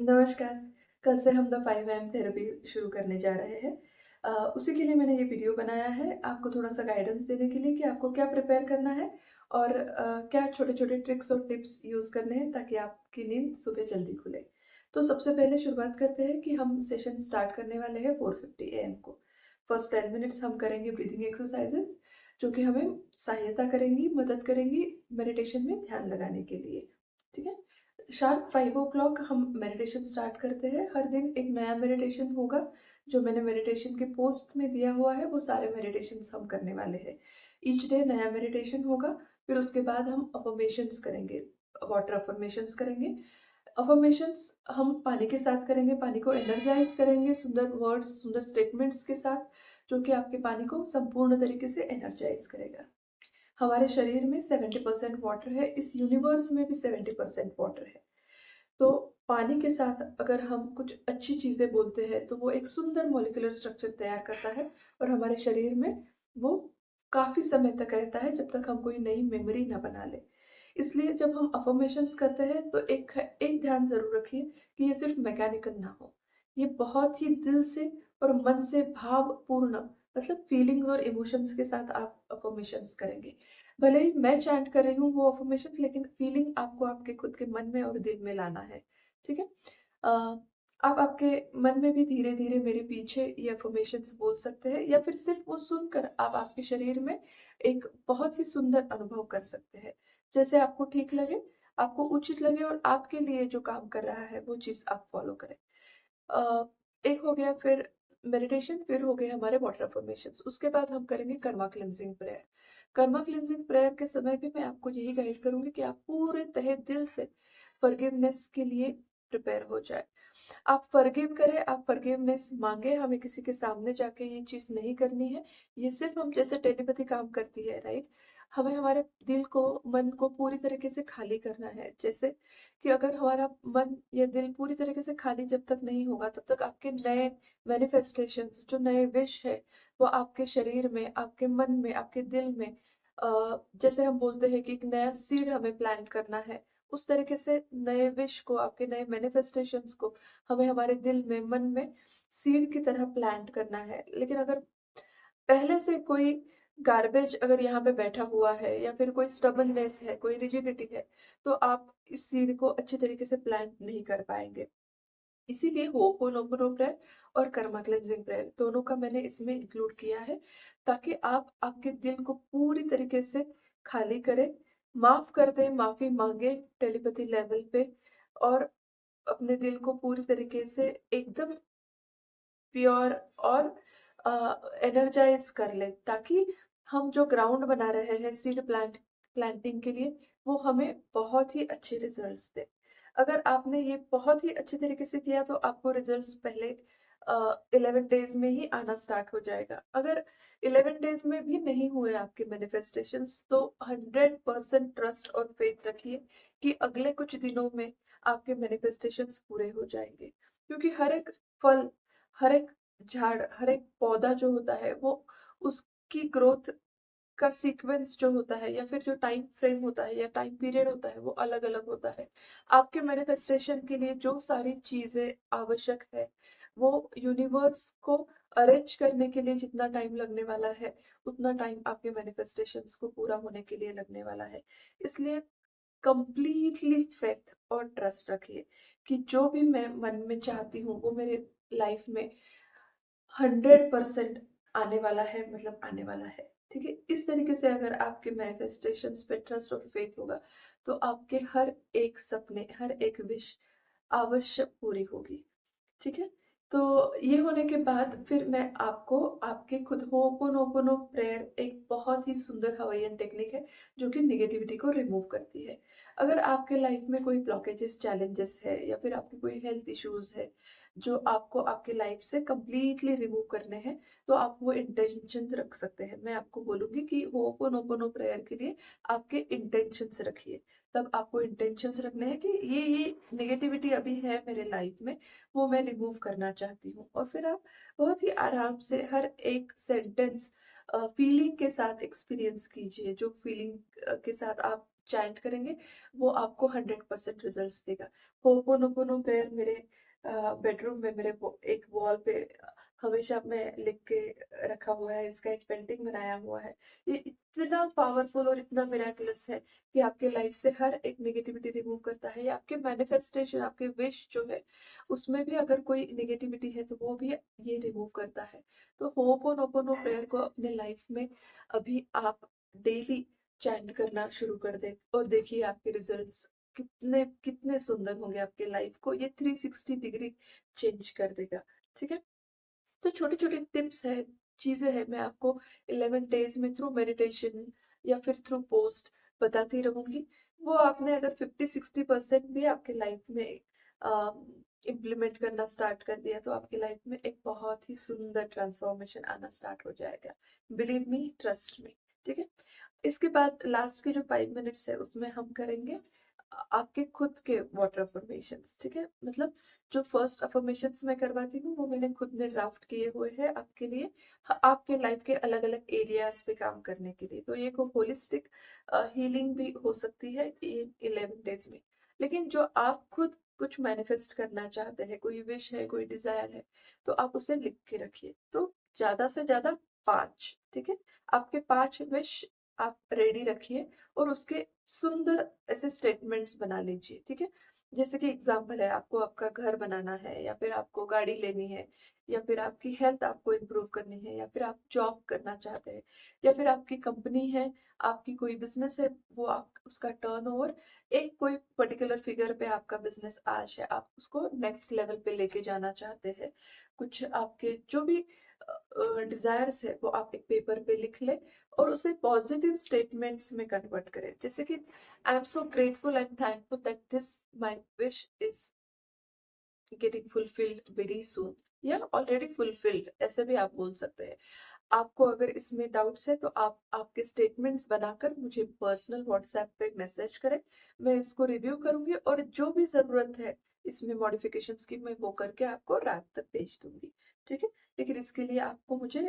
नमस्कार। कल से हम द 5 AM थेरेपी शुरू करने जा रहे हैं। उसी के लिए मैंने ये वीडियो बनाया है, आपको थोड़ा-सा गाइडेंस देने के लिए कि आपको क्या प्रिपेयर करना है और क्या छोटे-छोटे ट्रिक्स और टिप्स यूज़ करने हैं ताकि आपकी नींद सुबह जल्दी खुले। तो सबसे पहले शुरुआत करते हैं कि हम सेशन स्टार्ट करने वाले हैं 4:50 AM को। फर्स्ट 10 मिनट्स हम करेंगे ब्रीथिंग एक्सरसाइज़ेज़ जो कि हमें सहायता करेंगी, मदद करेंगी मेडिटेशन में ध्यान लगाने के लिए। ठीक है? शार्प 5 o'clock हम मेडिटेशन स्टार्ट करते हैं। हर दिन एक नया मेडिटेशन होगा। जो मैंने मेडिटेशन के पोस्ट में दिया हुआ है वो सारे मेडिटेशंस हम करने वाले हैं। ईच डे नया मेडिटेशन होगा। फिर उसके बाद हम अफर्मेशंस करेंगे, वाटर अफर्मेशंस करेंगे। अफर्मेशंस हम पानी के साथ करेंगे, पानी को एनर्जाइज करेंगे सुंदर वर्ड्स, सुंदर स्टेटमेंट्स के साथ, जो कि आपके पानी को संपूर्ण तरीके से एनर्जाइज करेगा। हमारे शरीर में 70% वाटर है, इस यूनिवर्स में भी 70% वाटर है। तो पानी के साथ अगर हम कुछ अच्छी चीज़ें बोलते हैं तो वो एक सुंदर मॉलिक्यूलर स्ट्रक्चर तैयार करता है और हमारे शरीर में वो काफ़ी समय तक रहता है जब तक हम कोई नई मेमोरी ना बना लें। इसलिए जब हम अफ़र्मेशंस करते हैं तो एक ध्यान ज़रूर रखिए कि ये सिर्फ़ मैकेनिकल ना हो। ये बहुत ही दिल से और मन से भावपूर्ण, मतलब फीलिंग्स और इमोशंस के साथ आप अफ़र्मेशंस करेंगे। भले ही मैं चैंट कर रही हूँ वो अफ़र्मेशंस, लेकिन फीलिंग आपको आपके खुद के मन में और दिल में लाना है। ठीक है? अ, आप आपके मन में भी धीरे-धीरे मेरे पीछे ये अफ़र्मेशंस बोल सकते हैं या फिर सिर्फ़ वो सुनकर आप आपके शरीर में एक बहुत ही सुंदर अनुभव कर सकते हैं। जैसे आपको ठीक लगे, आपको उचित लगे और आपके लिए जो काम कर रहा है वो चीज़ आप फ़ॉलो करें। अ, एक हो गया फिर मेडिटेशन, फिर हो गए हमारे वाटर अफर्मेशंस। उसके बाद हम करेंगे Karma cleansing prayer. Karma cleansing prayer के समय भी मैं आपको यही गाइड करूंगी कि आप पूरे तहे दिल से फॉरगिवनेस के लिए प्रिपेयर हो जाए। आप फॉरगिव करें, आप फॉरगिवनेस मांगे। हमें किसी के सामने जाके ये चीज़ नहीं करनी है। ये सिर्फ हम जैसे टेलीपैथी काम करती है, राइट? हमें हमारे दिल को, मन को पूरी तरीके से खाली करना है। जैसे कि अगर हमारा मन या दिल पूरी तरीके से खाली जब तक नहीं होगा, तब तक आपके नए मैनिफेस्टेशंस, जो नए विश है, वो आपके शरीर में, आपके मन में, आपके दिल में जैसे हम बोलते हैं कि एक नया सीड हमें प्लांट करना है, उस तरीके से नए विश को, आपके नए मैनिफेस्टेशंस को हमें हमारे दिल में, मन में सीड की तरह प्लांट करना है। लेकिन अगर पहले से कोई गार्बेज अगर यहाँ पे बैठा हुआ है या फिर कोई स्टबर्ननेस है, कोई रिजिडिटी है, तो आप इस सीड को अच्छी तरीके से प्लांट नहीं कर पाएँगे। इसीलिए होपोनोपोनो प्रेयर और कर्मा क्लेंजिंग प्रेयर दोनों का मैंने इसमें इंक्लूड किया है, ताकि आप आपके दिल को पूरी तरीके से खाली करें, माफ़ कर दें, माफ़ी माँगे टेलीपैथी लेवल पे और अपने दिल को पूरी तरीके से एकदम प्योर और एनर्जाइज कर लें, ताकि हम जो ग्राउंड बना रहे हैं सीड प्लांटिंग के लिए, वो हमें बहुत ही अच्छे रिजल्ट्स दे। अगर आपने ये बहुत ही अच्छे तरीके से किया तो आपको रिजल्ट्स पहले 11 डेज में ही आना स्टार्ट हो जाएगा। अगर 11 डेज में भी नहीं हुए आपके मैनिफेस्टेशंस, तो 100% ट्रस्ट और फेथ रखिए कि अगले कुछ दिनों में आपके मैनिफेस्टेशंस पूरे हो जाएंगे, क्योंकि हर एक फल, हर एक झाड़, हर एक पौधा जो होता है वो उसकी ग्रोथ का सीक्वेंस जो होता है या फिर जो टाइम फ्रेम होता है या टाइम पीरियड होता है वो अलग-अलग होता है। आपके मैनिफेस्टेशन के लिए जो सारी चीज़ें आवश्यक है, वो यूनिवर्स को अरेंज करने के लिए जितना टाइम लगने वाला है, उतना टाइम आपके मैनिफेस्टेशंस को पूरा होने के लिए लगने वाला है। इसलिए कंप्लीटली फेथ और ट्रस्ट रखिए कि जो भी मैं मन में चाहती हूँ वो मेरे लाइफ में 100% आने वाला है, मतलब आने वाला है। ठीक है? इस तरीके से अगर आपके मैनिफेस्टेशंस पे ट्रस्ट और फेथ होगा, तो आपके हर एक सपने, हर एक विश आवश्यक पूरी होगी। ठीक है? तो ये होने के बाद फिर मैं आपको आपके खुद होपोनोपोनो प्रेयर, एक बहुत ही सुंदर हवाईयन टेक्निक है जो कि नेगेटिविटी को रिमूव करती है। अगर आपके लाइफ में कोई ब्लॉकेजेस, चैलेंजेस है या फिर आपके कोई हेल्थ इश्यूज है जो आपको आपके लाइफ से कंप्लीटली रिमूव करने हैं, तो आप वो इंटेंशन रख सकते हैं। मैं आपको बोलूंगी कि होपोनोपोनो प्रेयर के लिए आपके इंटेंशंस रखिए। तब आपको इंटेंशंस रखने हैं कि ये नेगेटिविटी अभी है मेरे लाइफ में, वो मैं रिमूव करना चाहती हूँ। और फिर आप बहुत ही आराम से हर एक सेंटेंस फीलिंग के साथ एक्सपीरियंस कीजिए, जो फीलिंग के साथ आप चैंट करेंगे, वो आपको 100% रिजल्ट्स देगा। होपोनोपोनो प्रेयर मेरे बेडरूम में मेरे एक वॉल पे हमेशा मैं लिख के रखा हुआ है, इसका एक पेंटिंग बनाया हुआ है। ये इतना पावरफुल और इतना मिराकुलस है कि आपके लाइफ से हर एक नेगेटिविटी रिमूव करता है। ये आपके मैनिफेस्टेशन, आपके विश जो है उसमें भी अगर कोई नेगेटिविटी है तो वो भी ये रिमूव करता है। तो होपोनोपोनो प्रेयर को अपने लाइफ में अभी आप डेली चैंट करना शुरू कर दें और देखिए आपके रिजल्ट्स कितने कितने सुंदर होंगे। आपके लाइफ को ये 360 डिग्री चेंज कर देगा। ठीक है, तो छोटी छोटी टिप्स है, चीजें हैं, मैं आपको 11 डेज में थ्रू मेडिटेशन या फिर थ्रू पोस्ट बताती रहूंगी। वो आपने अगर 50-60% भी आपके लाइफ में इम्प्लीमेंट करना स्टार्ट कर दिया तो आपकी लाइफ में एक बहुत ही सुंदर ट्रांसफॉर्मेशन आना स्टार्ट हो जाएगा। Believe me, trust me. ठीक है, इसके बाद लास्ट के जो 5 मिनट्स है उसमें हम करेंगे आपके खुद के वाटर अफर्मेशंस। ठीक है, मतलब जो फर्स्ट अफर्मेशंस मैं करवाती हूँ वो मैंने खुद ने ड्राफ्ट किए हुए हैं आपके लिए, आपके लाइफ के अलग अलग एरियाज पे काम करने के लिए। तो ये को होलिस्टिक हीलिंग भी हो सकती है इन 11 डेज में। लेकिन जो आप खुद कुछ मैनिफेस्ट करना चाहते हैं, कोई विश है, कोई डिजायर है, तो आप उसे लिख के रखिए। तो ज्यादा से ज्यादा 5। ठीक है, आपके 5 विश आप रेडी रखिए और उसके सुंदर ऐसे स्टेटमेंट्स बना लीजिए। ठीक है, जैसे कि एग्जाम्पल है, आपको आपका घर बनाना है, या फिर आपको गाड़ी लेनी है, या फिर आपकी हेल्थ आपको इम्प्रूव करनी है, या फिर आप जॉब करना चाहते हैं, या फिर आपकी कंपनी है, आपकी कोई बिजनेस है, वो आप उसका टर्नओवर एक कोई पर्टिकुलर फिगर पे आपका बिजनेस आज है, आप उसको नेक्स्ट लेवल पे लेके जाना चाहते हैं। कुछ आपके जो भी डिजायर्स है वो आप एक पेपर पे लिख ले और उसे पॉजिटिव स्टेटमेंट्स में कन्वर्ट करें। जैसे कि I am so grateful and thankful that this my wish is getting fulfilled very soon, या ऑलरेडी फुलफिल्ड, ऐसे भी आप बोल सकते हैं। आपको अगर इसमें डाउट्स है तो आप आपके स्टेटमेंट्स बनाकर मुझे पर्सनल व्हाट्सएप पे मैसेज करें, मैं इसको रिव्यू करूंगी और जो भी जरूरत है इसमें मॉडिफिकेशंस की मैं वो करके आपको रात तक भेज दूंगी। ठीक है, लेकिन इसके लिए आपको मुझे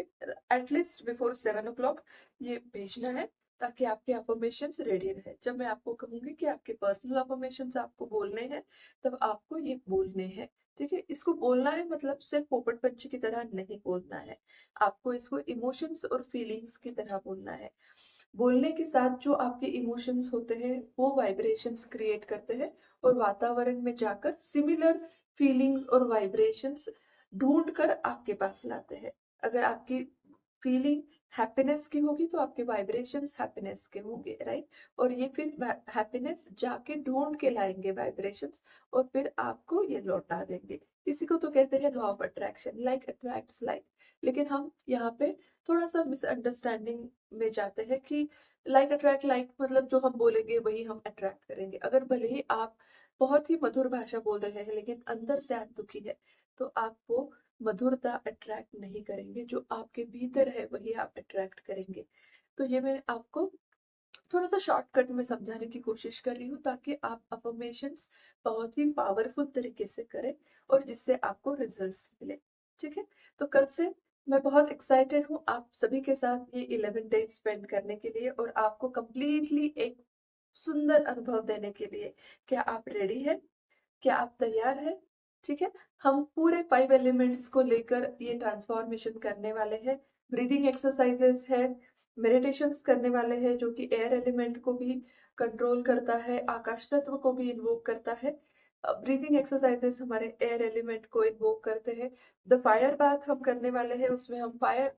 एटलीस्ट बिफोर 7 o'clock ये भेजना है, ताकि आपके अफर्मेशंस रेडी रहे। जब मैं आपको कहूंगी कि आपके पर्सनल अफर्मेशंस आपको बोलने हैं, तब आपको ये बोलने हैं। ठीक है, इसको बोलना है मतलब सिर्फ पोपट पंछी की तरह नहीं बोलना है, आपको इसको इमोशंस और फीलिंग्स की तरह बोलना है। बोलने के साथ जो आपके इमोशंस होते हैं वो वाइब्रेशंस क्रिएट करते हैं और वातावरण में जाकर सिमिलर फीलिंग्स और वाइब्रेशंस ढूंढ कर आपके पास लाते हैं। अगर आपकी फीलिंग हैप्पीनेस की होगी तो आपके वाइब्रेशंस हैप्पीनेस के होंगे, राइट। और ये फिर हैप्पीनेस जाके ढूंढ के लाएंगे वाइब्रेशंस और फिर आपको ये लौटा देंगे। इसी को तो कहते हैं law of attraction, like attracts like. लेकिन हम यहाँ पे थोड़ा सा मिसअंडरस्टैंडिंग में जाते हैं कि लाइक अट्रैक्ट लाइक मतलब जो हम बोलेंगे वही हम अट्रैक्ट करेंगे। अगर भले ही आप बहुत ही मधुर भाषा बोल रहे हैं लेकिन अंदर से आप दुखी है, तो आप वो मधुरता अट्रैक्ट नहीं करेंगे। जो आपके भीतर है वही आप अट्रैक्ट करेंगे। तो ये मैं आपको थोड़ा सा शॉर्टकट में समझाने की कोशिश कर रही हूँ ताकि आप अफर्मेशंस बहुत ही पावरफुल तरीके से करें और जिससे आपको रिजल्ट्स मिले। ठीक है, तो कल से मैं बहुत एक्साइटेड हूँ आप सभी के साथ ये 11 डेज स्पेंड करने के लिए और आपको कंप्लीटली एक सुंदर अनुभव देने के लिए। क्या आप रेडी है? क्या आप तैयार हैं? ठीक है, हम पूरे 5 एलिमेंट्स को लेकर ये ट्रांसफॉर्मेशन करने वाले हैं। ब्रीदिंग एक्सरसाइजेस है, मेडिटेशंस करने वाले हैं जो कि एयर एलिमेंट को भी कंट्रोल करता है, आकाश तत्व को भी इन्वोक करता है। ब्रीदिंग एक्सरसाइजेस हमारे एयर एलिमेंट को इन्वोक करते हैं। द फायर बाथ हम करने वाले हैं, उसमें हम फायर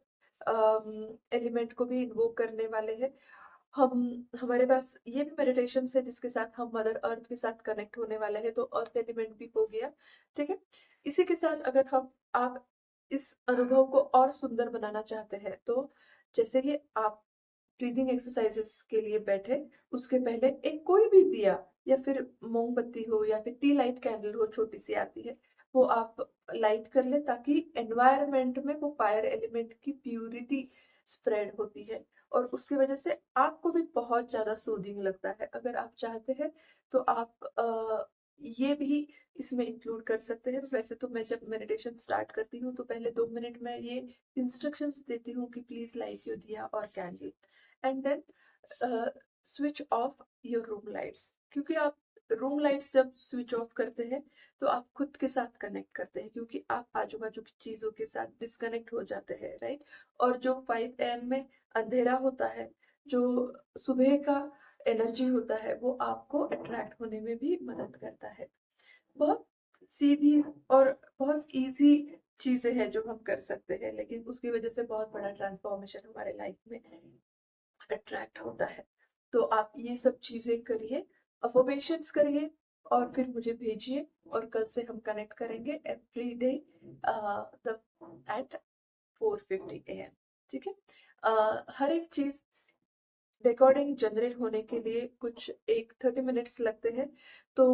एलिमेंट को भी इन्वोक करने वाले हैं। हम हमारे पास ये भी मेडिटेशन है जिसके साथ हम मदर अर्थ के साथ कनेक्ट होने वाले हैं, तो अर्थ एलिमेंट भी हो गया। ठीक है, इसी के साथ अगर हम आप इस अनुभव को और सुंदर बनाना चाहते हैं तो जैसे ही आप ब्रीदिंग एक्सरसाइजेस के लिए बैठे उसके पहले एक कोई भी दिया या फिर मोमबत्ती हो या फिर टी लाइट कैंडल हो, छोटी सी आती है, वो आप लाइट कर ले ताकि एनवायरनमेंट में वो फायर एलिमेंट की प्यूरिटी स्प्रेड होती है और उसकी वजह से आपको भी बहुत ज्यादा सूदिंग लगता है। अगर आप चाहते हैं तो आप ये भी इसमें इंक्लूड कर सकते हैं। वैसे तो मैं जब मेडिटेशन स्टार्ट करती हूँ तो पहले 2 मिनट में ये इंस्ट्रक्शंस देती हूँ कि प्लीज लाइट योर दिया और candle, and then switch off your room lights, क्योंकि आप रूम लाइट्स जब स्विच ऑफ करते हैं तो आप खुद के साथ कनेक्ट करते हैं, क्योंकि आप आजू बाजू की चीजों के साथ डिस्कनेक्ट हो जाते हैं, राइट। और जो 5 AM में अंधेरा होता है, जो सुबह का एनर्जी होता है, वो आपको अट्रैक्ट होने में भी मदद करता है। बहुत सीधी और बहुत इजी चीजें हैं जो हम कर सकते हैं, लेकिन उसकी वजह से बहुत बड़ा ट्रांसफॉर्मेशन हमारे लाइफ में अट्रैक्ट होता है। तो आप ये सब चीजें करिए, अफर्मेशंस करिए और फिर मुझे भेजिए, और कल से हम कनेक्ट करेंगे every day the at 4:50 AM, ठीक है। हर एक चीज रिकॉर्डिंग जनरेट होने के लिए कुछ एक 30 मिनट्स लगते हैं। तो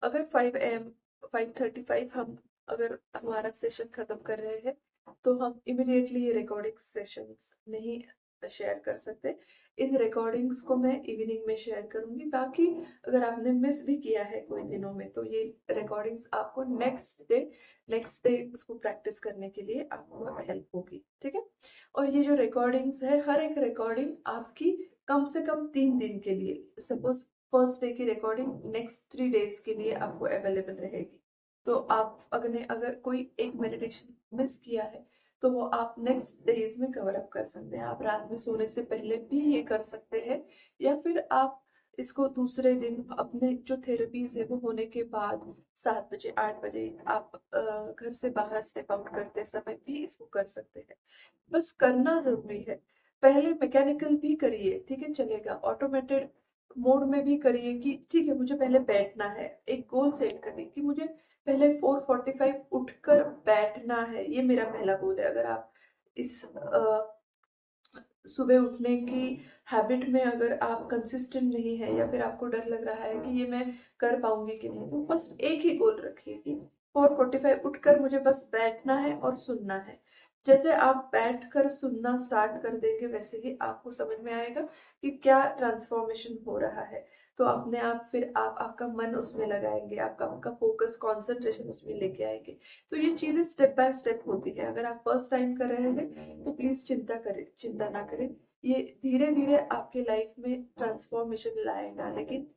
अगर 5 AM 5:35 हम अगर हमारा सेशन खत्म कर रहे हैं, तो हम इमिडिएटली ये रिकॉर्डिंग सेशंस नहीं शेयर कर सकते। इन रिकॉर्डिंग्स को मैं इवनिंग में शेयर करूंगी, ताकि अगर आपने मिस भी किया है कोई दिनों में, तो ये रिकॉर्डिंग्स आपको नेक्स्ट डे उसको प्रैक्टिस करने के लिए आपको हेल्प होगी, ठीक है। और ये जो रिकॉर्डिंग्स है, हर एक रिकॉर्डिंग आपकी कम से कम 3 दिन के लिए, सपोज फर्स्ट डे की रिकॉर्डिंग नेक्स्ट 3 डेज के लिए आपको अवेलेबल रहेगी। तो आप अगर कोई एक मेडिटेशन मिस किया है, तो वो आप नेक्स्ट डेज में कवर अप कर सकते हैं। आप रात में सोने से पहले भी ये कर सकते हैं, या फिर आप इसको दूसरे दिन अपने जो थेरेपीज है वो होने के बाद 7 बजे 8 बजे आप घर से बाहर स्टेप आउट करते समय भी इसको कर सकते हैं। बस करना जरूरी है। पहले मैकेनिकल भी करिए, ठीक है, चलेगा। ऑटोमेटेड मोड में भी करिए कि ठीक है, मुझे पहले बैठना है। एक गोल सेट करिए कि मुझे पहले 4:45 उठकर बैठना है, ये मेरा पहला गोल है। अगर आप इस सुबह उठने की हैबिट में अगर आप कंसिस्टेंट नहीं है, या फिर आपको डर लग रहा है कि ये मैं कर पाऊंगी कि नहीं, तो बस एक ही गोल रखिए कि 4:45 उठकर मुझे बस बैठना है और सुनना है। जैसे आप बैठकर सुनना स्टार्ट कर देंगे, वैसे ही आपको समझ में आएगा कि क्या ट्रांसफॉर्मेशन हो रहा है। तो अपने आप फिर आप आपका मन उसमें लगाएंगे, आपका फोकस कंसंट्रेशन उसमें लेके आएंगे। तो ये चीजें स्टेप बाय स्टेप होती है। अगर आप फर्स्ट टाइम कर रहे हैं तो प्लीज चिंता ना करें। ये धीरे धीरे आपके लाइफ में ट्रांसफॉर्मेशन लाएगा, लेकिन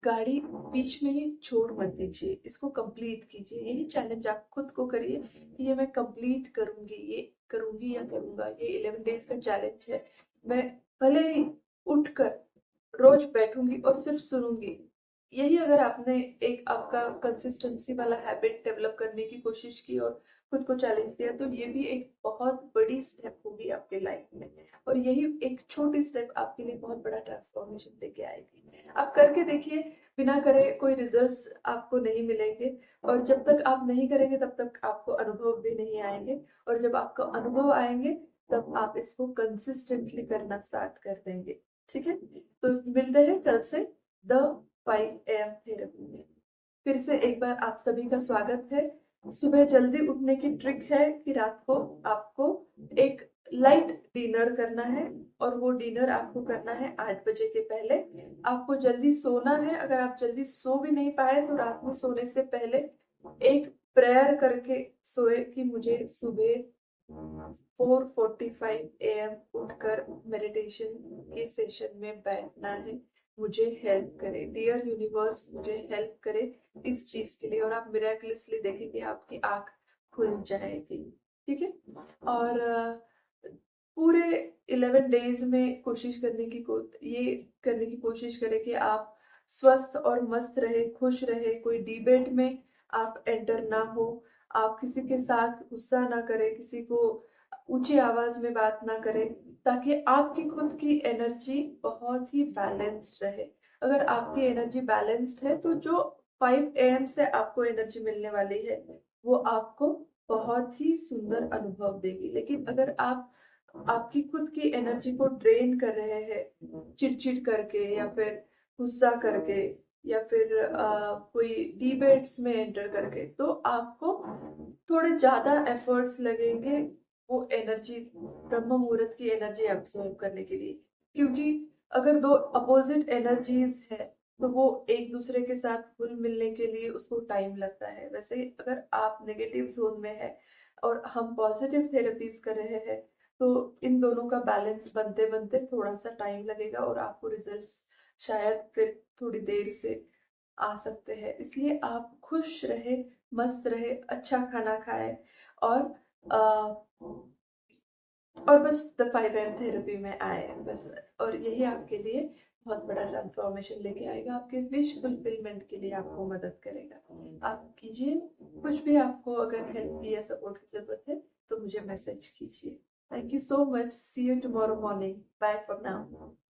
गाड़ी बीच में ही छोड़ मत दीजिए, इसको कंप्लीट कीजिए। यही चैलेंज आप खुद को करिए कि ये मैं कंप्लीट करूंगी, ये करूंगी या करूंगा। ये 11 डेज का चैलेंज है। मैं भले ही उठकर रोज बैठूंगी और सिर्फ सुनूंगी। यही अगर आपने एक आपका कंसिस्टेंसी वाला हैबिट डेवलप करने की कोशिश की और खुद को चैलेंज दिया, तो ये भी एक बहुत बड़ी स्टेप होगी आपके लाइफ में। और यही एक छोटी स्टेप आपके लिए बहुत बड़ा ट्रांसफॉर्मेशन लेके आएगी। आप करके देखिए, बिना करे कोई रिजल्ट्स आपको नहीं मिलेंगे। और जब तक आप नहीं करेंगे तब तक आपको अनुभव भी नहीं आएंगे। और जब आपको अनुभव आएंगे, तब आप इसको कंसिस्टेंटली करना स्टार्ट कर देंगे, ठीक है। तो मिलते हैं कल से द 5 AM थेरेपी में। फिर से एक बार आप सभी का स्वागत है। सुबह जल्दी उठने की ट्रिक है कि रात को आपको एक लाइट डिनर करना है, और वो डिनर आपको करना है 8 बजे के पहले। आपको जल्दी सोना है। अगर आप जल्दी सो भी नहीं पाए, तो रात में सोने से पहले एक प्रेयर करके सोए कि मुझे सुबह 4:45 AM उठकर मेडिटेशन के सेशन में बैठना है। मुझे हेल्प करे, डियर यूनिवर्स मुझे हेल्प करे इस चीज के लिए। और आप मिराकलसली देखेंगे आपकी आंख खुल जाएगी, ठीक है। और पूरे 11 डेज में ये करने की कोशिश करें कि आप स्वस्थ और मस्त रहे, खुश रहे। कोई डिबेट में आप एंटर ना हो। आप किसी के साथ गुस्सा ना करें, किसी को ऊंची आवाज में बात ना करें, ताकि आपकी खुद की एनर्जी बहुत ही बैलेंस्ड रहे। अगर आपकी एनर्जी बैलेंस्ड है, तो जो 5 AM से आपको एनर्जी मिलने वाली है, वो आपको बहुत ही सुंदर अनुभव देगी। लेकिन अगर आप आपकी खुद की एनर्जी को ड्रेन कर रहे हैं चिड़चिड़ करके, या फिर गुस्सा करके, या फिर कोई डिबेट्स में एंटर करके, तो आपको थोड़े ज्यादा एफर्ट्स लगेंगे वो एनर्जी, ब्रह्म मुहूर्त की एनर्जी एब्सॉर्ब करने के लिए। क्योंकि अगर दो अपोजिट एनर्जीज है, तो वो एक दूसरे के साथ घुल मिलने के लिए उसको टाइम लगता है। वैसे अगर आप नेगेटिव जोन में है और हम पॉजिटिव थेरेपीज कर रहे हैं, तो इन दोनों का बैलेंस बनते बनते थोड़ा सा टाइम लगेगा और आपको रिजल्ट्स शायद फिर थोड़ी देर से आ सकते हैं। इसलिए आप खुश रहे, मस्त रहे, अच्छा खाना खाएँ और बस द 5 AM थेरेपी में आए बस। और यही आपके लिए बहुत बड़ा ट्रांसफॉर्मेशन लेके आएगा, आपके विश फुलफिलमेंट के लिए आपको मदद करेगा। आप कीजिए, कुछ भी आपको अगर हेल्प की या सपोर्ट की ज़रूरत है, तो मुझे मैसेज कीजिए। Thank you so much, see you tomorrow morning, bye for now.